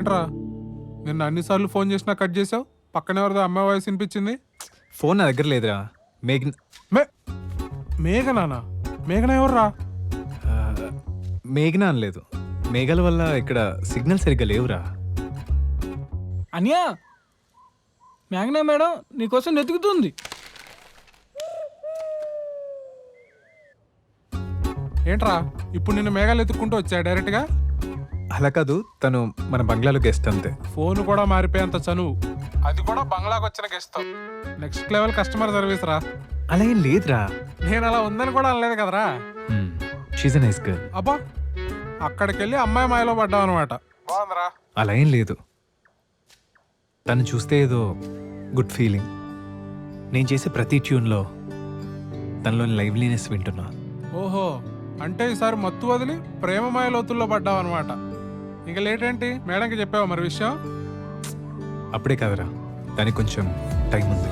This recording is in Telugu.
ఏంట్రా నిన్న అన్నిసార్లు ఫోన్ చేసినా కట్ చేసావు? పక్కన ఎవరిదో అమ్మాయి వాయిస్ వినిపించింది. ఫోన్ నా దగ్గర లేదురా. మేఘ్ మే మేఘనానా? మేఘన ఎవర్రా? మేఘనా అనలేదు. మేఘల వల్ల ఇక్కడ సిగ్నల్ సరిగ్గా లేవురా. అనియా, మేఘనా మేడం నీకోసం వెతుకుతుంది. ఏంట్రా ఇప్పుడు నిన్ను మేఘాలు ఎత్తుక్కుంటూ వచ్చా డైరెక్ట్గా? అలా కాదు, తను మన బంగ్లాలో గెస్ట్ అంతే. ఫోన్ కూడా మారిపోయేంత చనువు, అది కూడా బంగ్లాకి వచ్చిన guest. Next level customer service రా. అలా ఏం లేదురా. నేను అలా ఉందని కూడా అనలేదు కదరా. She's a nice girl. అబ్బా, అక్కడికి వెళ్ళి అమ్మాయి మాయలో పడ్డావు అనమాట. బాగుందిరా. అలా ఏం లేదు. తను చూస్తే ఏదో గుడ్ ఫీలింగ్. నేను చేసే ప్రతి ట్యూన్లో తనలోని లైవ్లీనెస్ వింటున్నా. ఓహో, అంటే ఈసారి మత్తు వదిలి ప్రేమమాయ లోతుల్లో పడ్డావు అనమాట. ఇంకా లేట్ ఏంటి? మేడంకి చెప్పావా మరి విషయం? అప్పుడే కాదురా, దానికి కొంచెం టైం ఉంది.